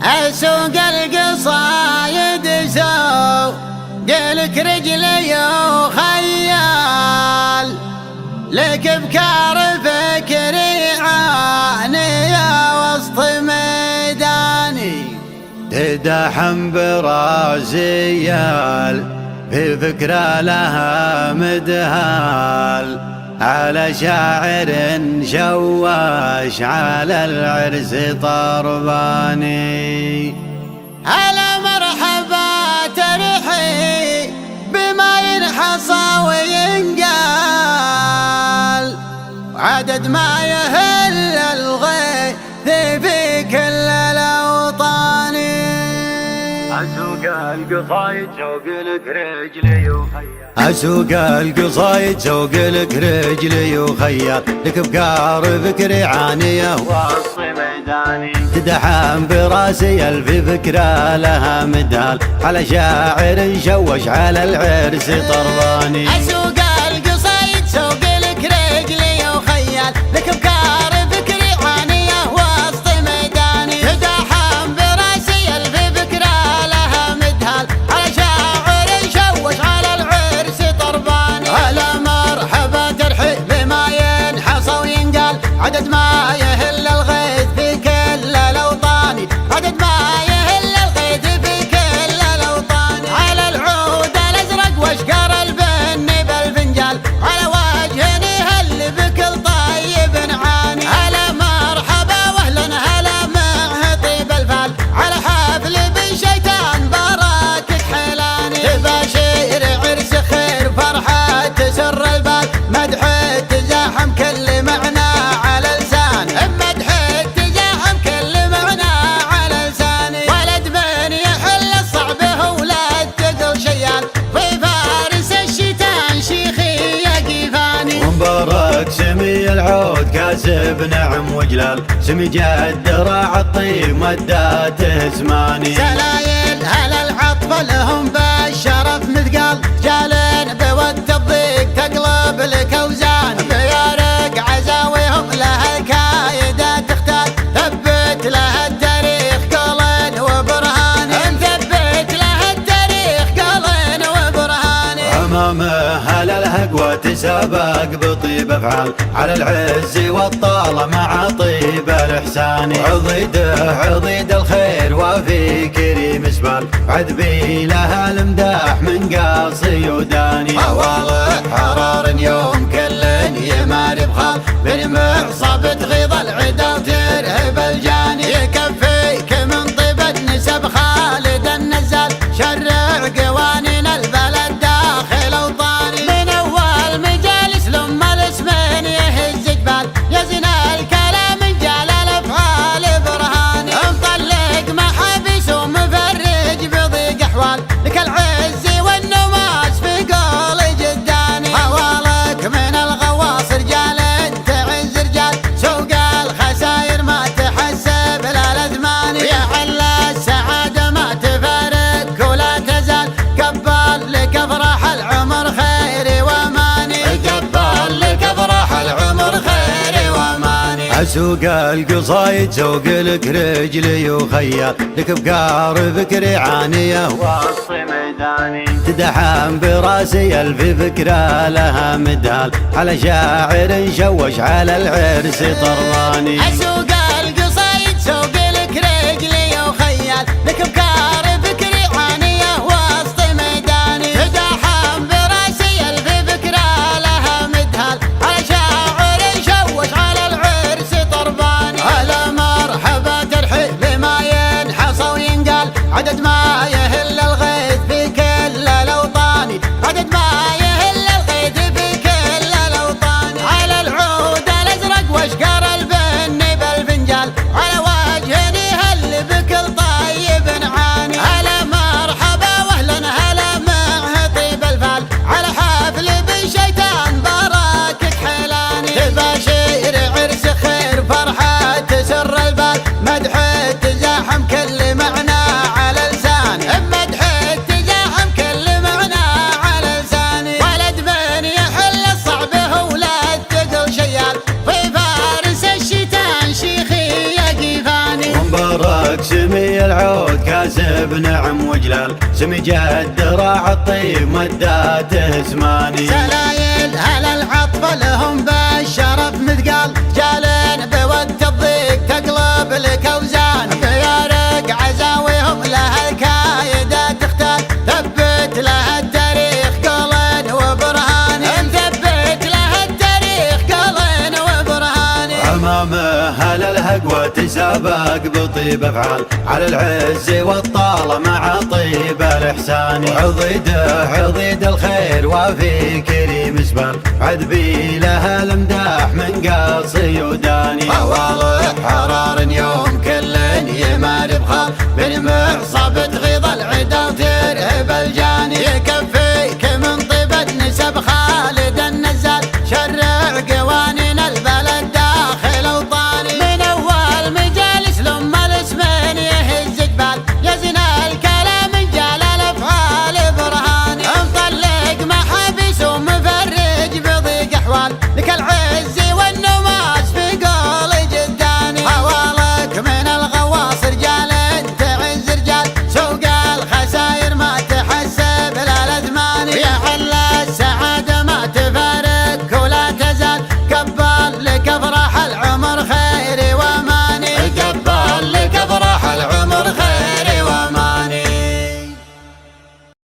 اسوق القصايد سوق قلك رجلي وخيال لك بكار فكري عانية وسط ميداني تدحم برازيال في فكرة لها مدهال على شاعر شواش على العرس طرباني. هلا مرحبا ترحي بما ينحصى وينقال وعدد ما يهل الغيث في كل الأوطان. اسوق القصايد سوق لك رجلي وخيال، اسوق القصايد سوق لك رجلي وخيال لك بكار فكري عانية وسط ميداني تدحم براسي الف فكرة لها مدال على شاعر شوش على العرس طرباني. اسوق القصايد سوق لك رجلي وخيال لك بكار فكري عانية وسط ميداني تدحم براسي الف فكرة لها مدهال على شاعر شوش على العرس طرباني. هلا مرحبا ترحب بما ينحصى وينقال عدد ما يهل الغيث في كل الأوطان، عدد ما يهل الغيث في كل الأوطان. على العود الأزرق واشقر البن بالفنجال على وجه نهل بكل طيب نعاني. هلا مرحبا واهلا هلا مع طيب الفال على حفل بالشيطان بركة حلاني. تباشير عرس خير فرحة تسر البال مدح تزاحم كل معنى على لسان، مدح تزاحم كل معنى على لساني. ولد من يحل الصعب ولد تقل شيال في فارس الشتان شيخي يقفاني. ومبارك سمي العود كاسب نعم وجلال سمي جد راع الطيب مداته زماني. سلايل هلا العطف لهم بالشرف مثقال جالين بوقت الضيق تقلب لك اوزان. بيارق عزاويهم لها الكايدة تختال ثبت لها التاريخ قولين وبرهان، مثبت لها التاريخ قولين وبرهان. امامه هلا الهقوة تسابق بطيب افعال على العز والطالة مع طيب الاحسان. عضيد الخير وفي كريم اسبال عذبي لها المداح من قاصي وداني. واضح حرار يوم كل يماري بخال بالمعصب تغيظ العدا وترهب الجاني. يكفيك من طيب النسب خالد النزال شرع قوانين البلد داخل اوطاني. من اول مجالس لما الاسمين يهز جبال يزن الكلام جال الافعال برهان. مطلق محابس ومفرج بضيق احوال لك العز والنماس في قول جداني. حوالك من الغواص رجال تعز رجال سوق الخساير ما تحسب لا الازمان. يا علا السعادة ما تفارق ولا تزال قبل لك افراح العمر خيري واماني. قبل لك افراح العمر خيري واماني. اسوق القصايد سوق لك رجلي وخيال لك بكار فكري عانية وسط ميداني تدحم براسي الف فكرة لها مدهال على شاعر شوش على العرس طرباني. اسوق القصايد سوق لك رجلي وخيال لك بكار فكري عانية وسط ميداني تدحم براسي الف فكرة لها مدهال على شاعر شوش على العرس طرباني. هلا مرحبا ترحب بما ينحصى وينقال عدد ما يهل الغيث في كل الأوطان، عدد ما يهل الغيث في كل الأوطان. على العود الأزرق واشقر البن بالفنجال على وجه نهل بكل طيب نعاني. هلا مرحبا واهلا هلا مع طيب الفال على حفل بالشيطان بركة حلاني. تباشير عرس خير فرحة تسر البال مدح تزاحم كل معنى على لسان، مدح تزاحم كل معنى على لساني. ولد من يحل الصعب ولد تقل شيال في فارس الشتان شيخي يقفاني. ومبارك سمي العود كاسب نعم وجلال، سمج الدراع الطيب مداته زماني. سلايل هل العطف لهم بالشرف مثقال، جالين بوقت الضيق تقلب لك اوزان. بيارق عزاويهم لها الكايدة تختال، ثبت لها التاريخ قولين وبرهان. ثبت لها التاريخ قولين وبرهان. عمامه هل الهقوة تسابق بطيب افعال، على العز والطالة مع طيب الاحسان. عضيد الخير وفي كريم اسبال، عذبي لها الامداح من قاصي وداني. واضح